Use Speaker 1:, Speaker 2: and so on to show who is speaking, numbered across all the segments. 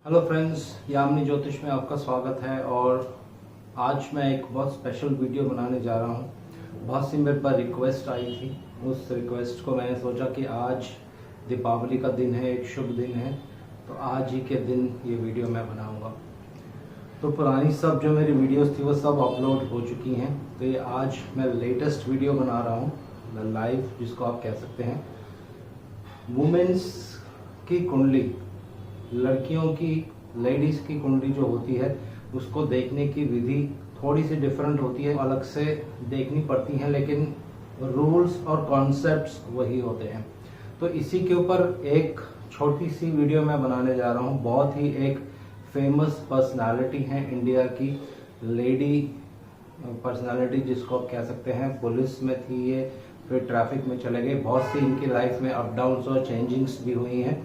Speaker 1: Hello friends, Yamini ज्योतिष में आपका स्वागत है। और आज मैं एक बहुत स्पेशल वीडियो बनाने जा रहा हूँ। बहुत सी मेरे पास रिक्वेस्ट आई थी। उस रिक्वेस्ट को मैंने सोचा कि आज दीपावली का दिन है, एक शुभ दिन है, तो आज ही के दिन ये वीडियो मैं बनाऊँगा। तो पुरानी सब जो मेरी वीडियोस थी वो सब अपलोड हो चुकी हैं। तो ये आज मैं लेटेस्ट वीडियो बना रहा हूँ, लाइव जिसको आप कह सकते हैं। वुमेन्स की कुंडली, लड़कियों की, लेडीज की कुंडली जो होती है उसको देखने की विधि थोड़ी सी डिफरेंट होती है, अलग से देखनी पड़ती है, लेकिन रूल्स और कॉन्सेप्ट्स वही होते हैं। तो इसी के ऊपर एक छोटी सी वीडियो मैं बनाने जा रहा हूँ। बहुत ही एक फेमस पर्सनालिटी है इंडिया की, लेडी पर्सनालिटी जिसको आप कह सकते हैं। पुलिस में थी ये, फिर ट्रैफिक में चले गए। बहुत सी इनकी लाइफ में अप डाउन्स और चेंजिंग्स भी हुई हैं।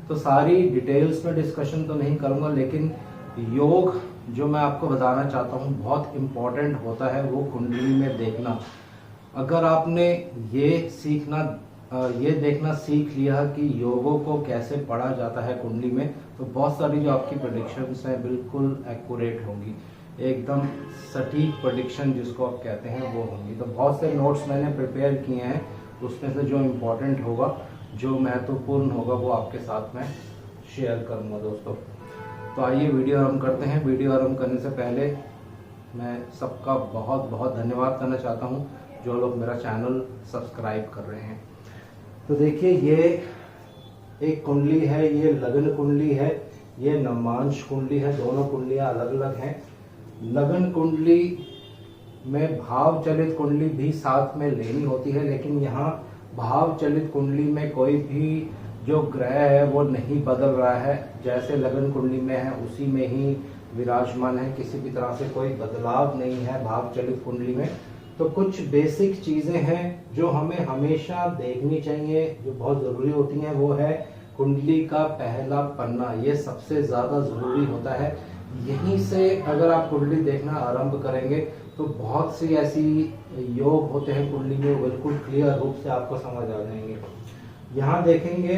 Speaker 1: तो सारी डिटेल्स में डिस्कशन तो नहीं करूंगा, लेकिन योग जो मैं आपको बताना चाहता हूँ बहुत इम्पोर्टेंट होता है वो कुंडली में देखना। अगर आपने ये देखना सीख लिया कि योगों को कैसे पढ़ा जाता है कुंडली में, तो बहुत सारी जो आपकी प्रेडिक्शंस हैं बिल्कुल एक्यूरेट होंगी, एकदम सटीक प्रेडिक्शन जिसको आप कहते हैं वो होंगी। तो बहुत से नोट्स मैंने प्रिपेयर किए हैं, उसमें से जो इम्पोर्टेंट होगा, जो महत्वपूर्ण होगा, वो आपके साथ में शेयर करूंगा दोस्तों। तो आइए वीडियो आरंभ करते हैं। वीडियो आरंभ करने से पहले मैं सबका बहुत बहुत धन्यवाद करना चाहता हूं जो लोग मेरा चैनल सब्सक्राइब कर रहे हैं। तो देखिए, ये एक कुंडली है, ये लगन कुंडली है, ये नवमांश कुंडली है। दोनों कुंडलियां अलग अलग हैं। लगन कुंडली में भाव चलित कुंडली भी साथ में लेनी होती है, लेकिन यहाँ भाव चलित कुंडली में कोई भी जो ग्रह है वो नहीं बदल रहा है। जैसे लगन कुंडली में है उसी में ही विराजमान है, किसी भी तरह से कोई बदलाव नहीं है भाव चलित कुंडली में। तो कुछ बेसिक चीजें हैं जो हमें हमेशा देखनी चाहिए, जो बहुत जरूरी होती हैं। वो है कुंडली का पहला पन्ना, ये सबसे ज्यादा जरूरी होता है। यहीं से अगर आप कुंडली देखना आरंभ करेंगे तो बहुत सी ऐसी योग होते हैं कुंडली में, बिल्कुल क्लियर रूप से आपको समझ आ जाएंगे। यहाँ देखेंगे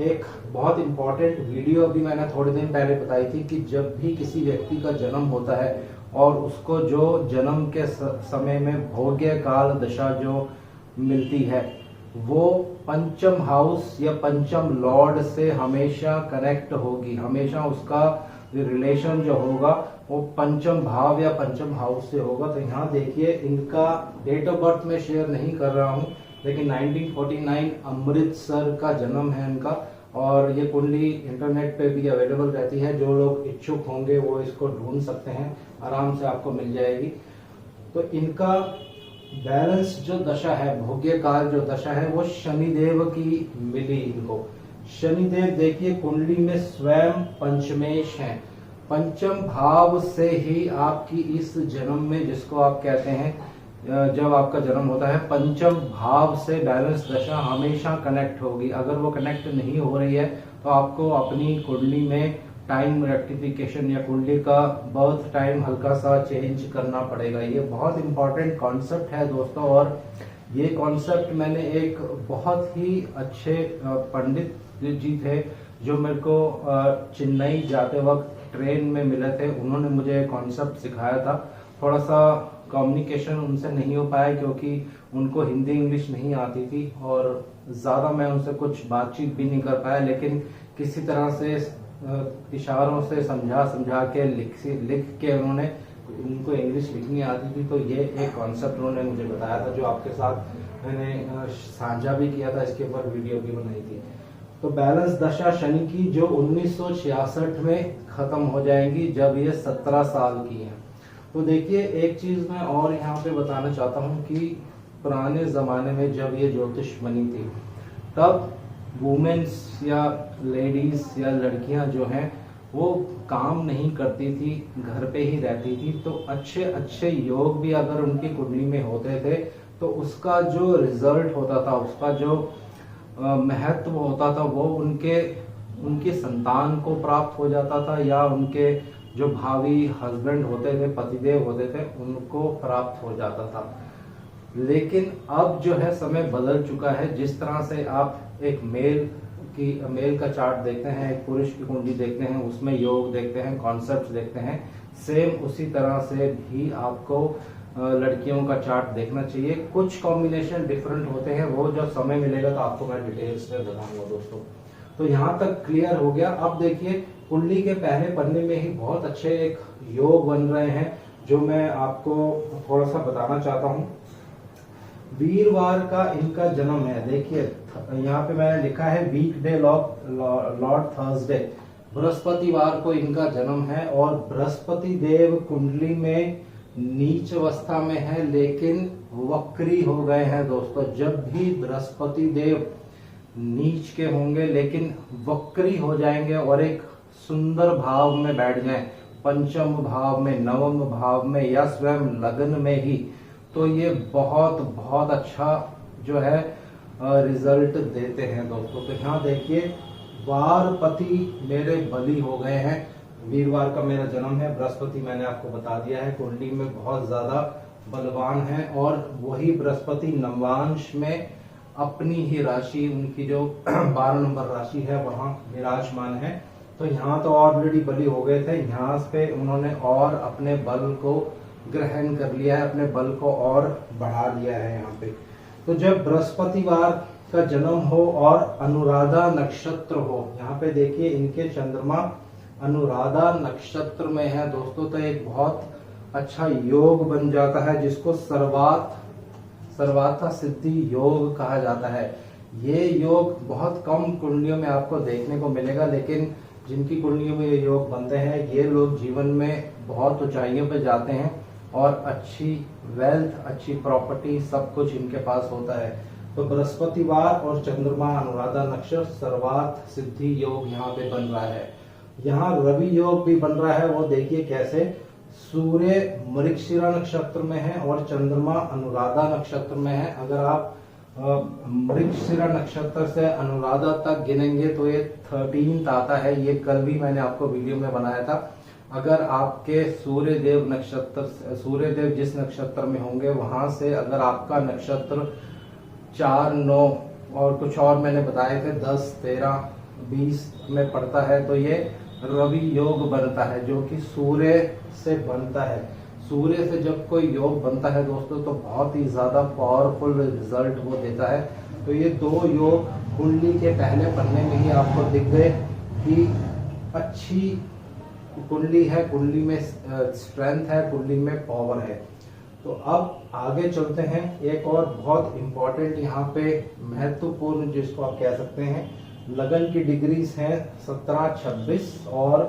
Speaker 1: एक बहुत इंपॉर्टेंट वीडियो अभी मैंने थोड़े दिन पहले बताई थी कि जब भी किसी व्यक्ति का जन्म होता है और उसको जो जन्म के समय में भोग्य काल दशा जो मिलती है वो पंचम हाउस या पंचम लॉर्ड से हमेशा कनेक्ट होगी। हमेशा उसका रिलेशन जो होगा वो पंचम भाव या पंचम हाउस से होगा। तो यहाँ देखिए, इनका डेट ऑफ बर्थ में शेयर नहीं कर रहा हूँ, लेकिन 1949 अमृतसर का जन्म है इनका। और ये कुंडली इंटरनेट पे भी अवेलेबल रहती है, जो लोग इच्छुक होंगे वो इसको ढूंढ सकते हैं, आराम से आपको मिल जाएगी। तो इनका बैलेंस जो दशा है, भोग्य काल जो दशा है, वो शनिदेव की मिली इनको। शनिदेव देखिए कुंडली में स्वयं पंचमेश हैं। पंचम भाव से ही आपकी इस जन्म में, जिसको आप कहते हैं जब आपका जन्म होता है, पंचम भाव से बैलेंस दशा हमेशा कनेक्ट होगी। अगर वो कनेक्ट नहीं हो रही है तो आपको अपनी कुंडली में टाइम रेक्टिफिकेशन या कुंडली का बर्थ टाइम हल्का सा चेंज करना पड़ेगा। ये बहुत इंपॉर्टेंट कॉन्सेप्ट है दोस्तों। और ये कॉन्सेप्ट मैंने एक बहुत ही अच्छे पंडित जी थे जो मेरे को चेन्नई जाते वक्त ट्रेन में मिले थे, उन्होंने मुझे कॉन्सेप्ट सिखाया था। थोड़ा सा कम्युनिकेशन उनसे नहीं हो पाया क्योंकि उनको हिंदी इंग्लिश नहीं आती थी और ज़्यादा मैं उनसे कुछ बातचीत भी नहीं कर पाया, लेकिन किसी तरह से इशारों से समझा के लिख के उन्होंने, उनको इंग्लिश लिखनी आती थी, तो ये एक कॉन्सेप्ट उन्होंने मुझे बताया था जो आपके साथ मैंने साझा भी किया था, इसके ऊपर वीडियो भी बनाई थी। तो बैलेंस दशा शनि की जो 1966 में खत्म हो जाएंगी जब ये 17 साल की हैं। तो देखिए, एक चीज मैं और यहाँ पे बताना चाहता हूँ कि पुराने जमाने में जब ये ज्योतिष बनी थी तब वुमेन्स या लेडीज या लड़कियां जो हैं वो काम नहीं करती थी, घर पे ही रहती थी। तो अच्छे अच्छे योग भी अगर उनकी कुंडली में होते थे तो उसका जो रिजल्ट होता था, उसका जो महत्व होता था, वो उनके संतान को प्राप्त हो जाता था या उनके जो भावी हस्बैंड होते थे, पतिदेव होते थे, उनको प्राप्त हो जाता था। लेकिन अब जो है समय बदल चुका है। जिस तरह से आप एक मेल की मेल का चार्ट देखते हैं, एक पुरुष की कुंडली देखते हैं, उसमें योग देखते हैं, कॉन्सेप्ट देखते हैं, सेम उसी तरह से भी आपको लड़कियों का चार्ट देखना चाहिए। कुछ कॉम्बिनेशन डिफरेंट होते हैं, वो जब समय मिलेगा तो आपको मैं डिटेल्स में बताऊंगा दोस्तों। तो यहाँ तक क्लियर हो गया। अब देखिए कुंडली के पहले पन्ने में ही बहुत अच्छे एक योग बन रहे हैं, जो मैं आपको थोड़ा सा बताना चाहता हूँ। वीरवार का इनका जन्म है। देखिए यहाँ पे मैंने लिखा है वीकडे लॉर्ड थर्सडे, बृहस्पतिवार को इनका जन्म है। और बृहस्पति देव कुंडली में नीच अवस्था में है, लेकिन वक्री हो गए हैं दोस्तों। जब भी बृहस्पति देव नीच के होंगे लेकिन वक्री हो जाएंगे और एक सुंदर भाव में बैठ जाएं, पंचम भाव में, नवम भाव में या स्वयं लग्न में ही, तो ये बहुत बहुत अच्छा जो है रिजल्ट देते हैं दोस्तों। तो यहाँ देखिए वारपति मेरे बली हो गए हैं। वीरवार का मेरा जन्म है, बृहस्पति मैंने आपको बता दिया है कुंडली में बहुत ज्यादा बलवान है, और वही बृहस्पति नवांश में अपनी ही राशि, उनकी जो 12 नंबर राशि है वहां विराजमान है। तो यहाँ तो ऑलरेडी बली हो गए थे, यहाँ पे उन्होंने और अपने बल को ग्रहण कर लिया है, अपने बल को और बढ़ा लिया है यहाँ पे। तो जब बृहस्पतिवार का जन्म हो और अनुराधा नक्षत्र हो, यहाँ पे देखिए इनके चंद्रमा अनुराधा नक्षत्र में है दोस्तों, तो एक बहुत अच्छा योग बन जाता है, जिसको सर्वार्थ सिद्धि योग कहा जाता है। ये योग बहुत कम कुंडलियों में आपको देखने को मिलेगा, लेकिन जिनकी कुंडलियों में ये योग बनते हैं, ये लोग जीवन में बहुत ऊंचाइयों पे जाते हैं और अच्छी वेल्थ, अच्छी प्रॉपर्टी, सब कुछ इनके पास होता है। तो बृहस्पतिवार और चंद्रमा अनुराधा नक्षत्र सर्वार्थ सिद्धि योग यहाँ पे बन रहा है। यहाँ रवि योग भी बन रहा है, वो देखिए कैसे, सूर्य मृगशिरा नक्षत्र में है और चंद्रमा अनुराधा नक्षत्र में है। अगर आप मृगशिरा नक्षत्र से अनुराधा तक गिनेंगे तो ये 13 आता है। ये कल भी मैंने आपको वीडियो में बनाया था। अगर आपके सूर्य देव जिस नक्षत्र में होंगे, वहां से अगर आपका नक्षत्र 4, 9 और कुछ और मैंने बताए थे 10, 13, 20 में पड़ता है, तो ये रवि योग बनता है, जो कि सूर्य से बनता है। सूर्य से जब कोई योग बनता है दोस्तों, तो बहुत ही ज्यादा पावरफुल रिजल्ट वो देता है। तो ये दो योग कुंडली के पहले पन्ने में ही आपको दिख गए कि अच्छी कुंडली है, कुंडली में स्ट्रेंथ है, कुंडली में पावर है। तो अब आगे चलते हैं। एक और बहुत इंपॉर्टेंट यहाँ पे महत्वपूर्ण, जिसको आप कह सकते हैं, लगन की डिग्रीज हैं 17, 26 और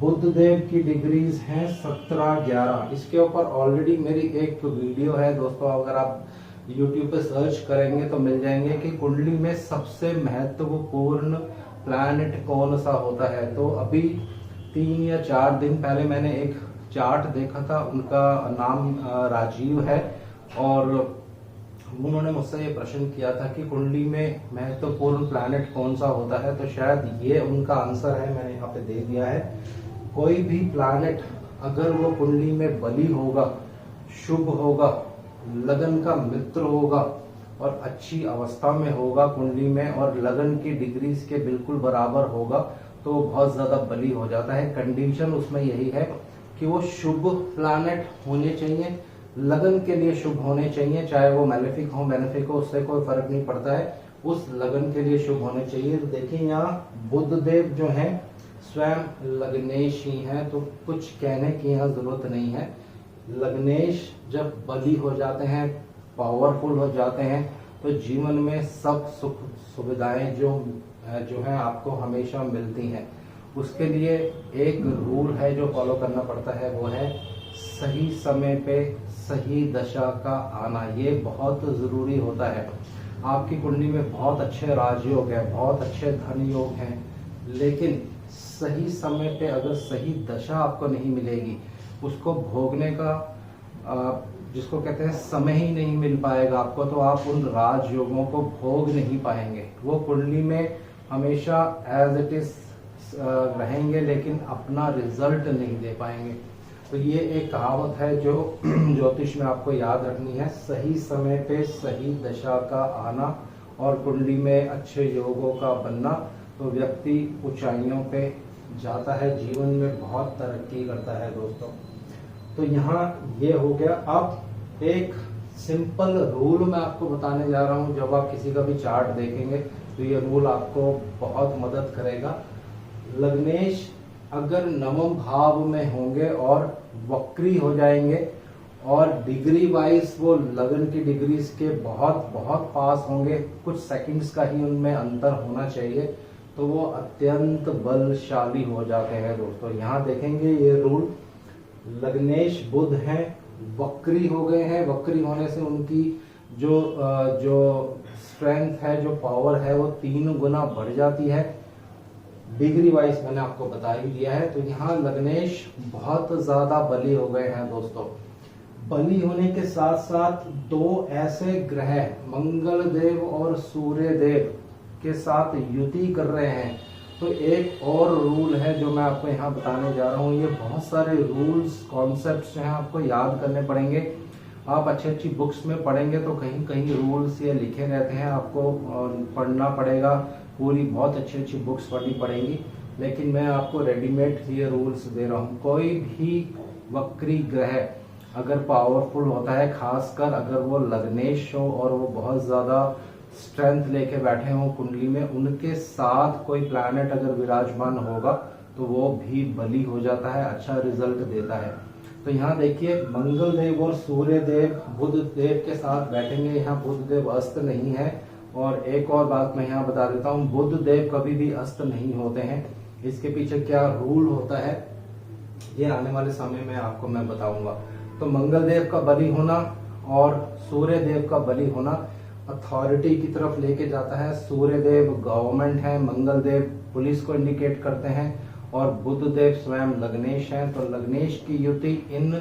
Speaker 1: बुध देव की डिग्रीज हैं 17, 11। इसके ऊपर ऑलरेडी मेरी एक वीडियो है दोस्तों, अगर आप YouTube पे सर्च करेंगे तो मिल जाएंगे कि कुंडली में सबसे महत्वपूर्ण प्लैनेट कौन सा होता है। तो अभी 3 या 4 दिन पहले मैंने एक चार्ट देखा था, उनका नाम राजीव है, और उन्होंने मुझसे ये प्रश्न किया था कि कुंडली में महत्वपूर्ण प्लैनेट कौन सा होता है। तो शायद ये उनका आंसर है, मैंने यहाँ पे दे दिया है। कोई भी प्लैनेट अगर वो कुंडली में बली होगा, शुभ होगा, लगन का मित्र होगा और अच्छी अवस्था में होगा कुंडली में, और लगन की डिग्रीज के बिल्कुल बराबर होगा, तो बहुत ज्यादा बली हो जाता है। कंडीशन उसमें यही है कि वो शुभ प्लैनेट होने चाहिए, लगन के लिए शुभ होने चाहिए, चाहे वो मैलेफिक हो, उससे कोई फर्क नहीं पड़ता है, उस लगन के लिए शुभ होने चाहिए। तो देखिए यहाँ बुध देव जो हैं स्वयं लग्नेश ही हैं, तो कुछ कहने की यहाँ जरूरत नहीं है। लग्नेश जब बली हो जाते हैं, पावरफुल हो जाते हैं, तो जीवन में सब सुख सुविधाएं जो हैं आपको हमेशा मिलती हैं। उसके लिए एक रूल है जो फॉलो करना पड़ता है, वो है सही समय पे सही दशा का आना। ये बहुत जरूरी होता है। आपकी कुंडली में बहुत अच्छे राजयोग है, बहुत अच्छे धन योग हैं, लेकिन सही समय पे अगर सही दशा आपको नहीं मिलेगी, उसको भोगने का जिसको कहते हैं समय ही नहीं मिल पाएगा आपको, तो आप उन राजयोगों को भोग नहीं पाएंगे। वो कुंडली में हमेशा एज इट इज रहेंगे, लेकिन अपना रिजल्ट नहीं दे पाएंगे। तो ये एक कहावत है जो ज्योतिष में आपको याद रखनी है, सही समय पे सही दशा का आना और कुंडली में अच्छे योगों का बनना, तो व्यक्ति ऊंचाइयों पे जाता है, जीवन में बहुत तरक्की करता है दोस्तों। तो यहाँ ये हो गया। अब एक सिंपल रूल मैं आपको बताने जा रहा हूँ। जब आप किसी का भी चार्ट देखेंगे तो ये रूल आपको बहुत मदद करेगा। लग्नेश अगर नवम भाव में होंगे और वक्री हो जाएंगे और डिग्री वाइज वो लगन की डिग्रीज के बहुत बहुत पास होंगे, कुछ सेकंड्स का ही उनमें अंतर होना चाहिए, तो वो अत्यंत बलशाली हो जाते हैं दोस्तों। यहाँ देखेंगे ये रूल, लग्नेश बुध हैं, वक्री हो गए हैं। वक्री होने से उनकी जो स्ट्रेंथ है, जो पावर है, वो 3 गुना बढ़ जाती है। डिग्री वाइज मैंने आपको बता ही दिया है। तो यहाँ लग्नेश बहुत ज्यादा बली हो गए हैं दोस्तों। बली होने के साथ साथ 2 ऐसे ग्रह मंगल देव और सूर्य देव के साथ युति कर रहे हैं। तो एक और रूल है जो मैं आपको यहाँ बताने जा रहा हूँ। ये बहुत सारे रूल्स कॉन्सेप्ट्स हैं, आपको याद करने पड़ेंगे। आप अच्छी बुक्स में पढ़ेंगे तो कहीं कहीं रूल्स ये लिखे रहते हैं, आपको पढ़ना पड़ेगा, पूरी बहुत अच्छी बुक्स पढ़नी पड़ेंगी। लेकिन मैं आपको रेडीमेड ये रूल्स दे रहा हूँ। कोई भी वक्री ग्रह अगर पावरफुल होता है, खासकर अगर वो लग्नेश हो और वो बहुत ज्यादा स्ट्रेंथ लेके बैठे हो कुंडली में, उनके साथ कोई प्लैनेट अगर विराजमान होगा तो वो भी बली हो जाता है, अच्छा रिजल्ट देता है। तो यहाँ देखिए मंगल देव और सूर्य देव बुध देव के साथ बैठेंगे। यहाँ बुध देव अस्त नहीं है। और एक और बात मैं यहाँ बता देता हूँ, बुध देव कभी भी अस्त नहीं होते हैं। इसके पीछे क्या रूल होता है ये आने वाले समय में आपको मैं बताऊंगा। तो मंगल देव का बली होना और सूर्य देव का बली होना अथॉरिटी की तरफ लेके जाता है। सूर्य देव गवर्नमेंट है, मंगल देव पुलिस को इंडिकेट करते हैं और बुध देव स्वयं लग्नेश हैं। तो लग्नेश की युति इन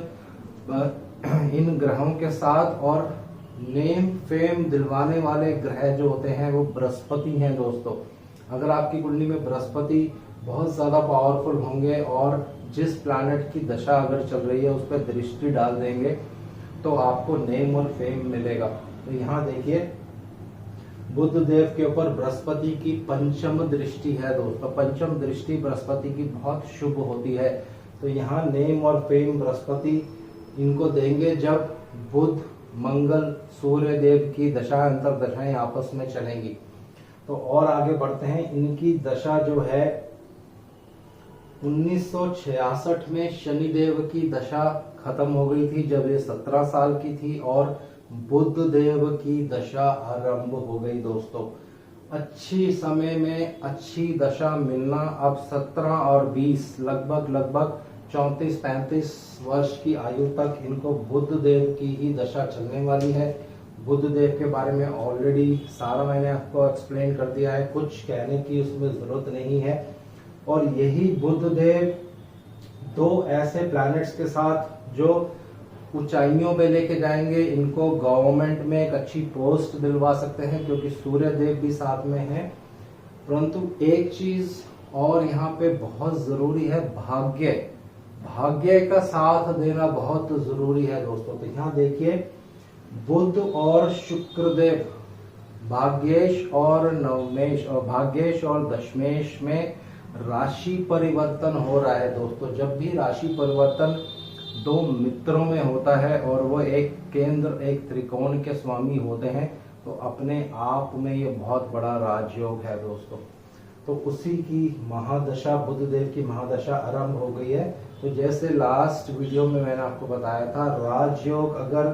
Speaker 1: ग्रहों के साथ, और नेम फेम दिलवाने वाले ग्रह जो होते हैं वो बृहस्पति हैं दोस्तों। अगर आपकी कुंडली में बृहस्पति बहुत ज्यादा पावरफुल होंगे और जिस प्लैनेट की दशा अगर चल रही है उस पर दृष्टि डाल देंगे तो आपको नेम और फेम मिलेगा। तो यहाँ देखिए बुध देव के ऊपर बृहस्पति की पंचम दृष्टि है दोस्तों। पंचम दृष्टि बृहस्पति की बहुत शुभ होती है। तो यहाँ नेम और फेम बृहस्पति इनको देंगे जब बुध मंगल सूर्य देव की दशा अंतर दशाएं आपस में चलेंगी। तो और आगे बढ़ते हैं। इनकी दशा जो है 1966 में शनिदेव की दशा खत्म हो गई थी जब ये 17 साल की थी, और बुध देव की दशा आरंभ हो गई दोस्तों। अच्छी समय में अच्छी दशा मिलना अब 17 और 20 लगभग 34-35 वर्ष की आयु तक इनको बुध देव की ही दशा चलने वाली है। बुध देव के बारे में ऑलरेडी सारा मैंने आपको एक्सप्लेन कर दिया है, कुछ कहने की उसमें जरूरत नहीं है। और यही बुध देव 2 ऐसे प्लैनेट्स के साथ जो ऊंचाइयों पे लेके जाएंगे, इनको गवर्नमेंट में एक अच्छी पोस्ट दिलवा सकते हैं क्योंकि सूर्य देव भी साथ में है। परंतु एक चीज और यहाँ पे बहुत जरूरी है, भाग्य का साथ देना बहुत जरूरी है दोस्तों। तो यहाँ देखिए बुध और शुक्र देव भाग्येश और नवमेश और भाग्येश और दशमेश में राशि परिवर्तन हो रहा है दोस्तों। जब भी राशि परिवर्तन 2 मित्रों में होता है और वो एक केंद्र एक त्रिकोण के स्वामी होते हैं तो अपने आप में ये बहुत बड़ा राजयोग है दोस्तों। तो उसी की महादशा बुध देव की महादशा आरंभ हो गई है। तो जैसे लास्ट वीडियो में मैंने आपको बताया था, राजयोग अगर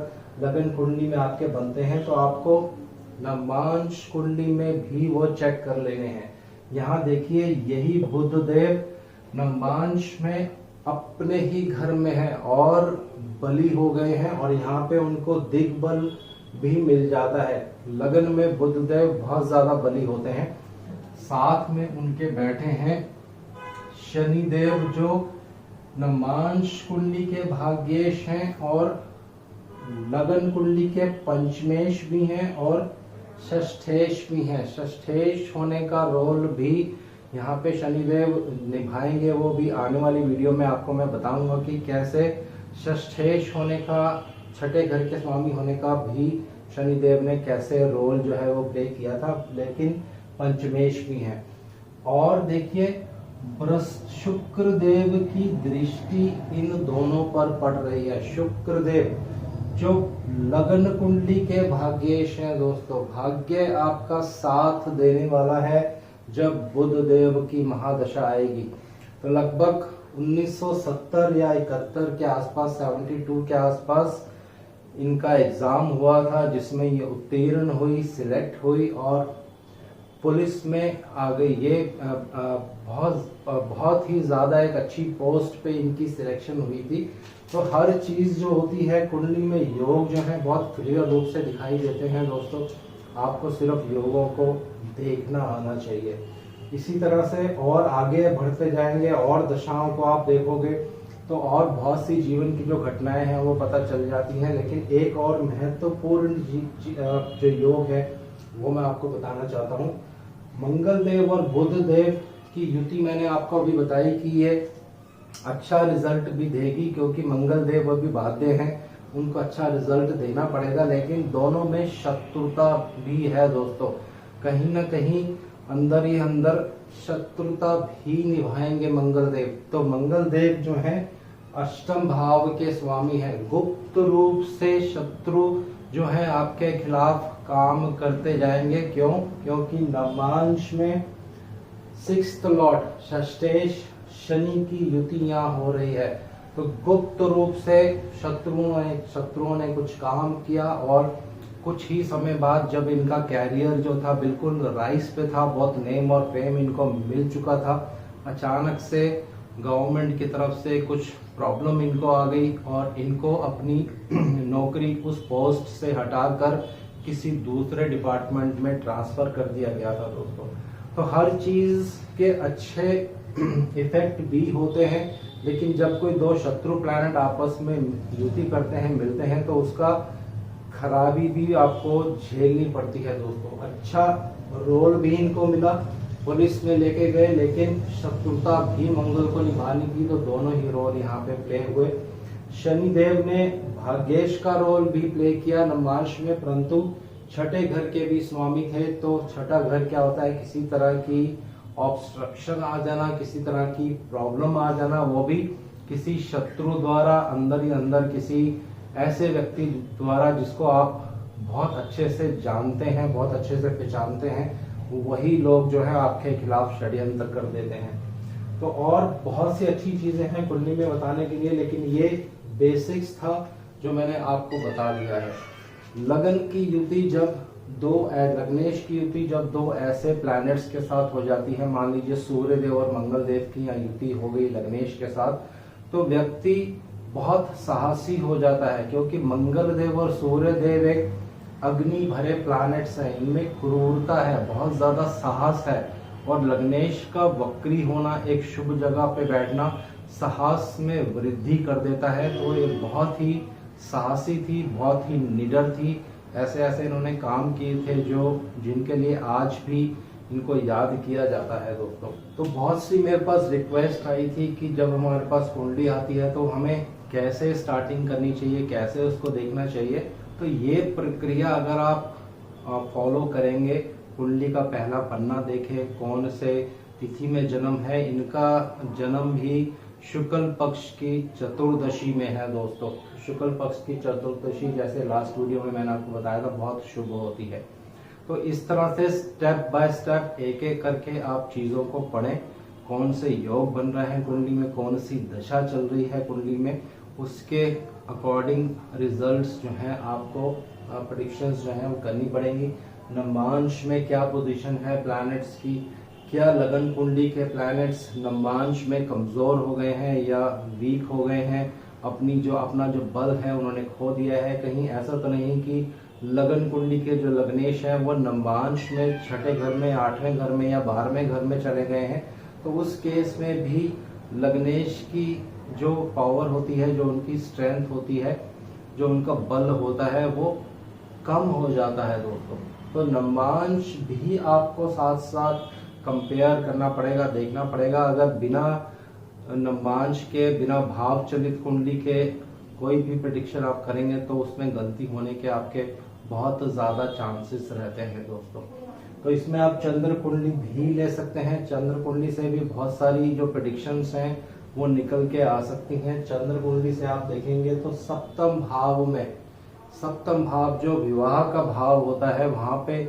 Speaker 1: लगन कुंडली में आपके बनते हैं तो आपको नवांश कुंडली में भी वो चेक कर लेने हैं। यहाँ देखिए यही बुध देव नवांश में अपने ही घर में है और बली हो गए हैं और यहाँ पे उनको दिग्बल भी मिल जाता है। लगन में बुध देव बहुत ज्यादा बली होते हैं। साथ में उनके बैठे हैं शनि देव जो नवांश कुंडली के भाग्येश हैं और लगन कुंडली के पंचमेश भी हैं और षष्ठेश भी हैं। षष्ठेश होने का रोल भी यहाँ पे शनिदेव निभाएंगे, वो भी आने वाली वीडियो में आपको मैं बताऊंगा कि कैसे षष्ठेश होने का, छठे घर के स्वामी होने का भी शनिदेव ने कैसे रोल जो है वो प्ले किया था, लेकिन पंचमेश भी हैं। और देखिए शुक्र देव की दृष्टि इन दोनों पर पड़ रही है। शुक्र देव जो लगन कुंडली के भाग्येश हैं दोस्तों, भाग्य आपका साथ देने वाला है जब बुध देव की महादशा आएगी। तो लगभग 1970 या 71 के आसपास, 72 के आसपास इनका एग्जाम हुआ था, जिसमें ये उत्तीर्ण हुई, सिलेक्ट हुई और पुलिस में आ गई। ये बहुत ही ज्यादा एक अच्छी पोस्ट पे इनकी सिलेक्शन हुई थी। तो हर चीज जो होती है कुंडली में, योग जो है बहुत क्लियर रूप से दिखाई देते हैं दोस्तों। आपको सिर्फ योगों को देखना आना चाहिए। इसी तरह से और आगे बढ़ते जाएंगे और दशाओं को आप देखोगे तो और बहुत सी जीवन की जो घटनाएं हैं वो पता चल जाती हैं। लेकिन एक और महत्वपूर्ण जो योग है वो मैं आपको बताना चाहता हूँ। मंगल देव और बुध देव की युति मैंने आपको अभी बताई कि ये अच्छा रिजल्ट भी देगी, क्योंकि मंगल देव अभी बाध्य हैं, उनको अच्छा रिजल्ट देना पड़ेगा। लेकिन दोनों में शत्रुता भी है दोस्तों, कहीं ना कहीं अंदर ही अंदर शत्रुता भी निभाएंगे मंगल देव। तो मंगल देव जो है अष्टम भाव के स्वामी हैं। गुप्त रूप से शत्रु जो है आपके खिलाफ काम करते जाएंगे। क्यों? क्योंकि नवांश में 6th लॉर्ड षष्ठेश शनि की युति यहाँ हो रही है। तो गुप्त रूप से शत्रुओं ने कुछ काम किया और कुछ ही समय बाद जब इनका कैरियर जो था बिल्कुल राइस पे था, बहुत नेम और फेम इनको मिल चुका था, अचानक से गवर्नमेंट की तरफ से कुछ प्रॉब्लम इनको आ गई और इनको अपनी नौकरी उस पोस्ट से हटाकर किसी दूसरे डिपार्टमेंट में ट्रांसफर कर दिया गया था दोस्तों। तो हर चीज के अच्छे इफेक्ट भी होते हैं, लेकिन जब कोई दो शत्रु प्लैनेट आपस में युति करते हैं, मिलते हैं, तो उसका खराबी भी आपको झेलनी पड़ती है दोस्तों। अच्छा रोल भी इनको मिला, पुलिस में लेके गए, लेकिन शत्रुता भी मंगल को निभानी थी, तो दोनों ही रोल यहाँ पे प्ले हुए। शनिदेव ने भाग्येश का रोल भी प्ले किया नवमांश में, परंतु छठे घर के भी स्वामी थे। तो छठा घर क्या होता है, किसी तरह की ऑब्स्ट्रक्शन आ जाना, किसी तरह की प्रॉब्लम आ जाना, वो भी किसी शत्रु द्वारा, अंदर ही अंदर किसी ऐसे व्यक्ति द्वारा जिसको आप बहुत अच्छे से जानते हैं, बहुत अच्छे से पहचानते हैं, वही लोग जो है आपके खिलाफ षड्यंत्र कर देते हैं। तो और बहुत सी अच्छी चीजें हैं कुंडली में बताने के लिए, लेकिन ये बेसिक्स था जो मैंने आपको बता दिया है। लगन की युति जब लग्नेश की युति जब दो ऐसे प्लैनेट्स के साथ हो जाती है, मान लीजिए सूर्य देव और मंगल देव की यहाँ युति हो गई लग्नेश के साथ, तो व्यक्ति बहुत साहसी हो जाता है, क्योंकि मंगल देव और सूर्य देव एक अग्नि भरे प्लैनेट्स हैं, इनमें क्रूरता है, बहुत ज्यादा साहस है। और लग्नेश का वक्री होना, एक शुभ जगह पे बैठना साहस में वृद्धि कर देता है। तो ये बहुत ही साहसी थी, बहुत ही निडर थी, ऐसे ऐसे इन्होंने काम किए थे जिनके लिए आज भी इनको याद किया जाता है दोस्तों। तो बहुत सी मेरे पास रिक्वेस्ट आई थी कि जब हमारे पास कुंडली आती है तो हमें कैसे स्टार्टिंग करनी चाहिए, कैसे उसको देखना चाहिए। तो ये प्रक्रिया अगर आप फॉलो करेंगे, कुंडली का पहला पन्ना देखें, कौन से तिथि में जन्म है, इनका जन्म भी शुक्ल पक्ष की चतुर्दशी में है दोस्तों। शुक्ल पक्ष की चतुर्दशी, जैसे लास्ट वीडियो में मैंने आपको बताया था, बहुत शुभ होती है। तो इस तरह से स्टेप बाय स्टेप एक एक करके आप चीजों को पढ़ें, कौन से योग बन रहे हैं कुंडली में, कौन सी दशा चल रही है कुंडली में, उसके अकॉर्डिंग रिजल्ट्स जो हैं आपको प्रेडिक्शंस जो हैं वो करनी पड़ेंगी। नवमांश में क्या पोजीशन है प्लैनेट्स की, क्या लगन कुंडली के प्लैनेट्स नवमांश में कमजोर हो गए हैं या वीक हो गए हैं, अपना जो बल है उन्होंने खो दिया है। कहीं ऐसा तो नहीं कि लगन कुंडली के जो लग्नेश है वो नवमांश में छठे घर में, आठवें घर में या 12वें घर में चले गए हैं। तो उस केस में भी लग्नेश की जो पावर होती है, जो उनकी स्ट्रेंथ होती है, जो उनका बल होता है, वो कम हो जाता है दोस्तों। तो नवमांश भी आपको साथ साथ कंपेयर करना पड़ेगा, देखना पड़ेगा। अगर बिना नवमांश के, बिना भाव चलित कुंडली के कोई भी प्रेडिक्शन आप करेंगे तो उसमें गलती होने के आपके बहुत ज़्यादा चांसेस रहते हैं दोस्तों। तो इसमें आप चंद्र कुंडली भी ले सकते हैं। चंद्र कुंडली से भी बहुत सारी जो प्रेडिक्शंस हैं वो निकल के आ सकती हैं। चंद्र कुंडली से आप देखेंगे तो सप्तम भाव में, सप्तम भाव जो विवाह का भाव होता है, वहां पे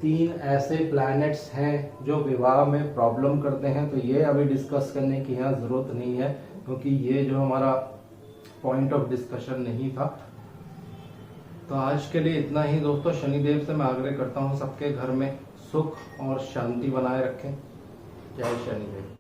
Speaker 1: 3 ऐसे प्लैनेट्स हैं जो विवाह में प्रॉब्लम करते हैं। तो ये अभी डिस्कस करने की यहाँ जरूरत नहीं है, क्योंकि ये जो हमारा पॉइंट ऑफ डिस्कशन नहीं था। तो आज के लिए इतना ही दोस्तों। शनिदेव से मैं आग्रह करता हूँ सबके घर में सुख और शांति बनाए रखें। जय शनिदेव।